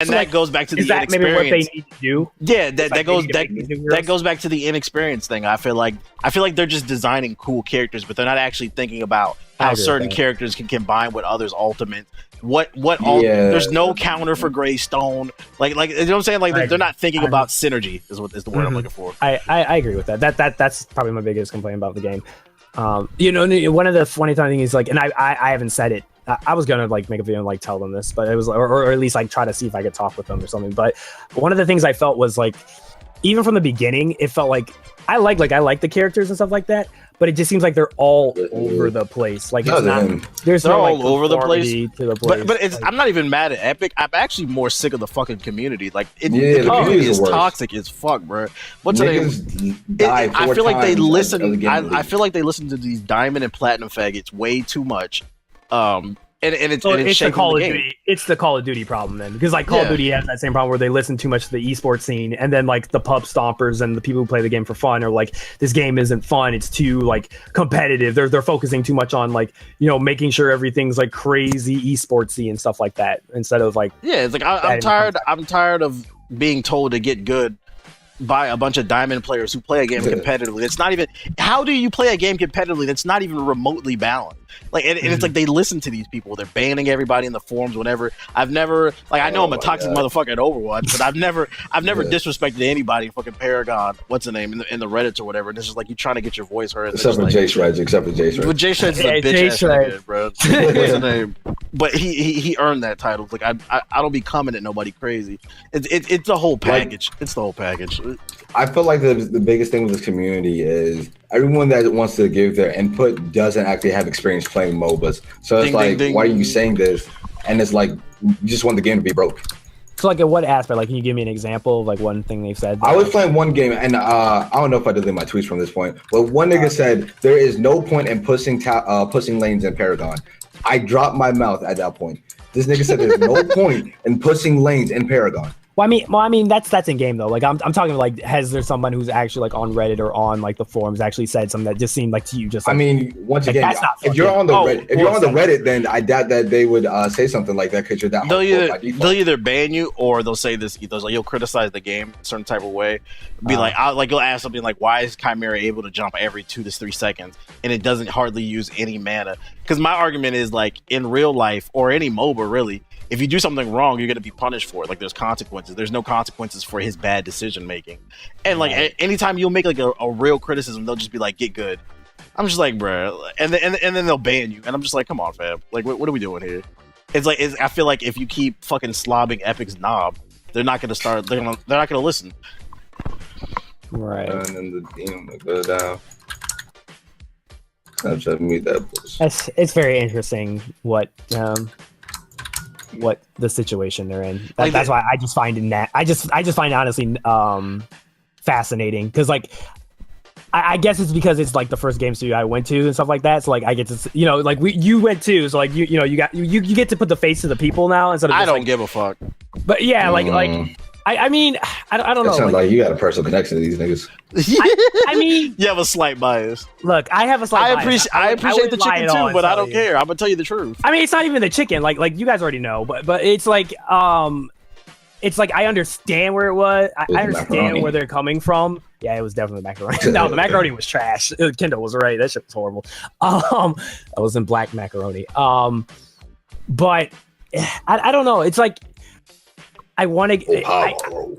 And so, that like, goes back to the is that inexperience. maybe what they need to do? Yeah, that that goes back to the inexperience thing. I feel like they're just designing cool characters, but they're not actually thinking about how certain characters can combine with others' ultimate. There's no counter for Greystone. Like you know what I'm saying? Like they're not thinking about synergy is the word I'm looking for. I agree with that. That's probably my biggest complaint about the game. You know, one of the funny things is like, and I haven't said it. I was gonna like make a video and like tell them this, but it was or at least like try to see if I could talk with them or something. But one of the things I felt was like, even from the beginning, it felt like I like the characters and stuff like that, but it just seems like they're all over the place. Like it's not, there's they're no all like, over the place. To the place. But it's, like, I'm not even mad at Epic. I'm actually more sick of the fucking community. Like the community is toxic as fuck, bro. What's Niggas I feel like they listen. I feel like they listen to these diamond and platinum faggots way too much. And it's the Call of Duty. It's the Call of Duty problem then, because like Call of Duty has that same problem where they listen too much to the esports scene, and then like the pub stompers and the people who play the game for fun are like, this game isn't fun. It's too like competitive. They're focusing too much on like, you know, making sure everything's like crazy esportsy and stuff like that instead of like it's like I'm tired of being told to get good by a bunch of diamond players who play a game competitively. It's not even, how do you play a game competitively that's not even remotely balanced? Like, and it's like they listen to these people. They're banning everybody in the forums whenever. I've never, like, I know I'm a toxic motherfucker in Overwatch, but I've never disrespected anybody in fucking Paragon. What's the name in the Reddits or whatever? And it's just like you trying to get your voice heard. Except for Jay Shreds. But Jay Shreds is a bitch ass nigga, bro. What's the name? But he earned that title. Like I don't be coming at nobody crazy. It's the whole package. It's the whole package. I feel like the biggest thing with this community is everyone that wants to give their input doesn't actually have experience playing MOBAs. So it's why are you saying this? And it's like, you just want the game to be broke. So like, at what aspect? Like, can you give me an example of like one thing they've said? I was playing one game, and I don't know if I delete my tweets from this point, but one nigga said there is no point in pushing lanes in Paragon. I dropped my mouth at that point. This nigga said there's no point in pushing lanes in Paragon. Well, I mean, that's in game though. Like, I'm talking like, has there someone who's actually like on Reddit or on like the forums actually said something that just seemed like to you just? Like, I mean, once like, again, if you're on the Reddit, then I doubt that they would say something like that because you're that. They'll either ban you or they'll say this ethos, like you'll criticize the game a certain type of way. Be you'll ask something like, why is Chimera able to jump every 2 to 3 seconds and it doesn't hardly use any mana? Because my argument is like in real life or any MOBA really, if you do something wrong, you're going to be punished for it. Like, there's consequences. There's no consequences for his bad decision making. And like, anytime you'll make like a real criticism, they'll just be like, "Get good." I'm just like, bruh, and then they'll ban you. And I'm just like, come on, fam. Like, what are we doing here? It's like, I feel like if you keep fucking slobbing Epic's knob, they're not going to start. They're not going to listen. Right. And then the demon will go down. I'm trying to meet that bullshit. It's very interesting what the situation they're in. That's why I just find I just find it honestly fascinating, because like I guess it's because it's like the first game studio I went to and stuff like that. So like I get to, you know, like you went to, so like you get to put the face to the people now instead of just, I don't give a fuck. But yeah, like I mean I don't know. It sounds like you got a personal connection to these niggas. I mean, you have a slight bias. Look, I have a slight bias. I appreciate the chicken too, but I don't care. I'm gonna tell you the truth. I mean, it's not even the chicken. Like you guys already know, but it's like I understand where it was. I understand where they're coming from. Yeah, it was definitely macaroni. No, the macaroni was trash. Kendall was right. That shit was horrible. That wasn't black macaroni. But I don't know. It's like I want to.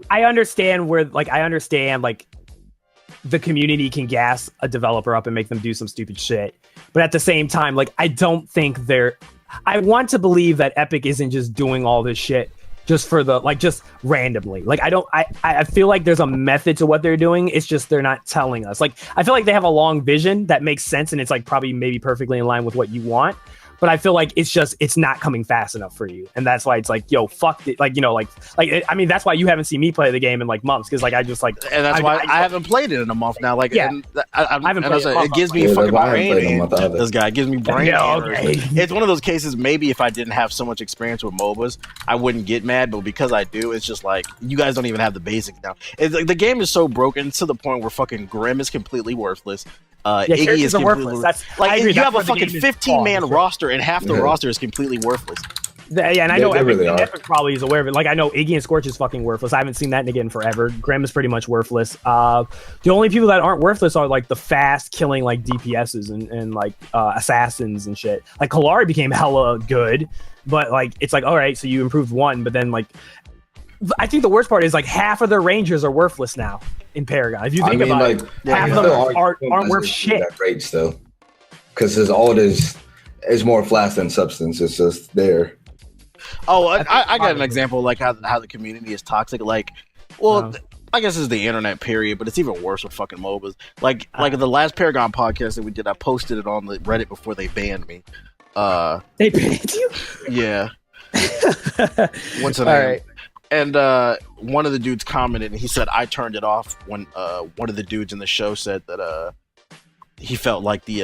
I understand where I understand the community can gas a developer up and make them do some stupid shit. But at the same time, like, I don't think I want to believe that Epic isn't just doing all this shit just for just randomly. Like, I feel like there's a method to what they're doing. It's just they're not telling us. Like, I feel like they have a long vision that makes sense, and it's like probably maybe perfectly in line with what you want. But I feel like it's not coming fast enough for you, and that's why it's like, yo, fuck it. Like, you know, I mean, that's why you haven't seen me play the game in like months, because like I just like, and that's why I haven't played it in a month now. Like, yeah, I haven't played it. It gives me fucking brain. This guy gives me brain. Yeah, okay. It's one of those cases. Maybe if I didn't have so much experience with MOBAs, I wouldn't get mad. But because I do, it's just like, you guys don't even have the basics now. It's like the game is so broken to the point where fucking Grim is completely worthless. Iggy is completely worthless. You have a fucking 15-man roster, and half the roster is completely worthless. Yeah, and I know really Epic probably is aware of it. Like I know Iggy and Scorch is fucking worthless. I haven't seen that again forever. Grim is pretty much worthless. The only people that aren't worthless are like the fast killing like DPSs and like assassins and shit. Like Kalari became hella good, but like it's like all right, so you improved one, but then like I think the worst part is like half of their rangers are worthless now in Paragon. If you think about it, half of them aren't worth shit. That great still, because his ult is more flash than substance. It's just there. Oh, I got an example like how the community is toxic. Like, well, I guess it's the internet period, but it's even worse with fucking MOBAs. Like the last Paragon podcast that we did, I posted it on the Reddit before they banned me. They banned you? Yeah. What's the name? All right. And one of the dudes commented, and he said I turned it off when one of the dudes in the show said that he felt like the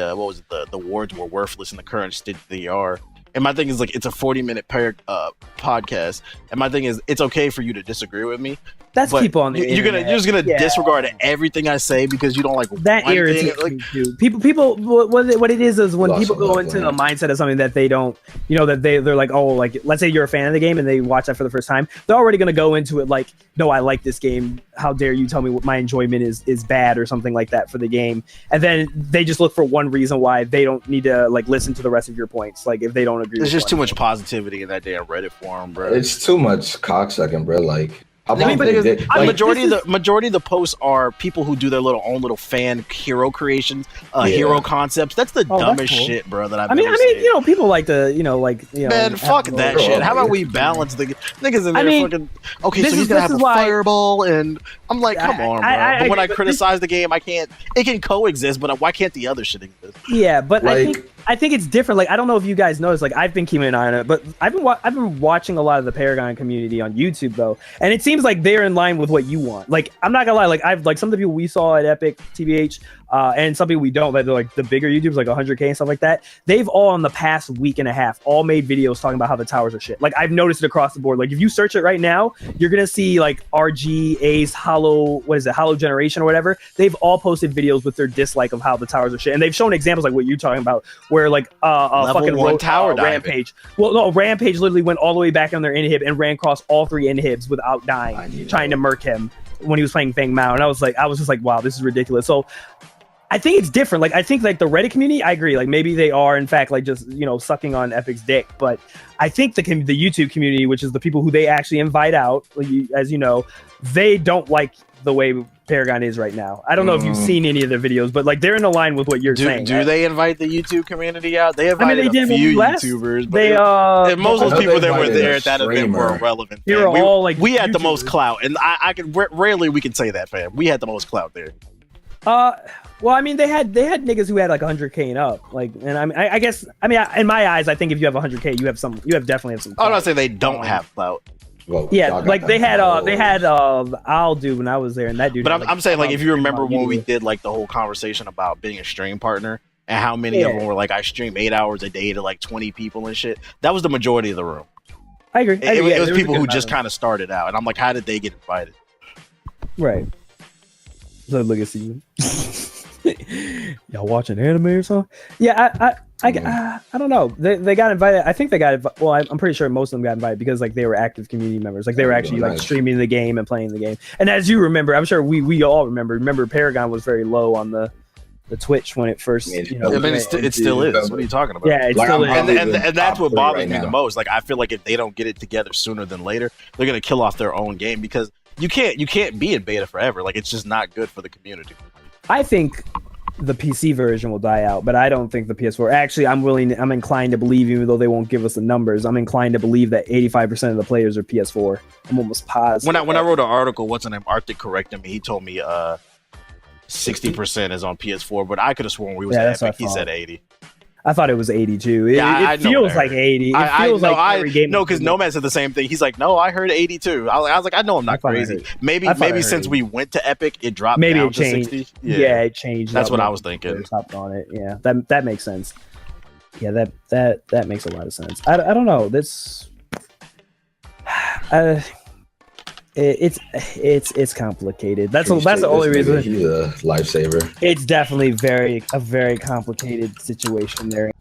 wards were worthless in the current state they are. And my thing is like it's a 40-minute podcast, and my thing is it's okay for you to disagree with me. That's people on the you're just gonna disregard everything I say because you don't like that irritates me too. People what it is when people go into the mindset of something that they don't, that they're like, oh, like let's say you're a fan of the game and they watch that for the first time, they're already gonna go into it like, no, I like this game. How dare you tell me what my enjoyment is bad or something like that for the game? And then they just look for one reason why they don't need to like listen to the rest of your points. Like if they don't agree, there's just too much positivity in that damn Reddit forum, bro. It's too much cocksucking, bro. Like. Majority of the posts are people who do their own little fan hero creations, hero concepts. That's the dumbest shit, bro. That I've ever seen. People like to, man, fuck that shit. How about we balance the niggas in there? Fucking okay, so he's gonna have a fireball, and I'm like, come on, bro. But when I criticize the game, I can't. It can coexist, but why can't the other shit exist? Yeah, but I think it's different. Like I don't know if you guys noticed. Like I've been keeping an eye on it, but I've been watching a lot of the Paragon community on YouTube though, and it seems like they're in line with what you want. Like I'm not gonna lie. Like I've like some of the people we saw at Epic TBH, and some people we don't. That they're like the bigger YouTubers, like 100K and stuff like that. They've all in the past week and a half all made videos talking about how the towers are shit. Like I've noticed it across the board. Like if you search it right now, you're gonna see like RG, Ace, Hollow, Hollow Generation or whatever. They've all posted videos with their dislike of how the towers are shit, and they've shown examples like what you're talking about, where like fucking one tower Rampage. Well, no, Rampage literally went all the way back on their inhib and ran across all 3 inhibs without dying, trying to murk him when he was playing Feng Mao. And I was just like, wow, this is ridiculous. So I think it's different. Like I think like the Reddit community, I agree. Like maybe they are in fact like just sucking on Epic's dick, but I think the YouTube community, which is the people who they actually invite out, as you know, they don't like the way Paragon is right now. I don't know if you've seen any of their videos, but like they're in line with what you're saying. Do they invite the YouTube community out? They invited a few YouTubers, but and most of those people that were there at that event were irrelevant. They were all like we had the most clout, and I can rarely we can say that, fam. We had the most clout there. Well, I mean, they had niggas who had like 100K and up, like, and I guess in my eyes, I think if you have 100K, you definitely have some. I'm not saying they don't have clout. Well, yeah, like they had I'll do when I was there, and that dude. But I'm saying like if you remember when we did like the whole conversation about being a stream partner and how many of them were like I stream 8 hours a day to like 20 people and shit. That was the majority of the room. I agree. It was people who just kind of started out, and I'm like, how did they get invited? Right. So look at you. Y'all watching anime or something? Yeah, I don't know. They got invited. I think they got. Well, I'm pretty sure most of them got invited because like they were active community members. Like they were actually like streaming the game and playing the game. And as you remember, I'm sure we all remember Paragon was very low on the Twitch when it first. It still is. What are you talking about? Yeah, it still is. And that's what bothers me the most. Like I feel like if they don't get it together sooner than later, they're gonna kill off their own game because you can't be in beta forever. Like it's just not good for the community. I think the PC version will die out, but I don't think the PS4. Actually, I'm inclined to believe, even though they won't give us the numbers, I'm inclined to believe that 85% of the players are PS4. I'm almost positive. When I wrote an article, what's the name? Arctic corrected me. He told me 60% is on PS4, but I could have sworn we was at Epic. He said 80. I thought it was 82. It feels like 80. It feels like every game. No, because Nomad said the same thing. He's like, no, I heard 82. I was like, I know I'm not crazy. Maybe since we went to Epic, it dropped down to 60. Yeah, it changed. That's what I was thinking. Hopped on it. Yeah, that makes sense. Yeah, that makes a lot of sense. I don't know. That's it's complicated. That's the only reason. He's a lifesaver. It's definitely a very complicated situation there.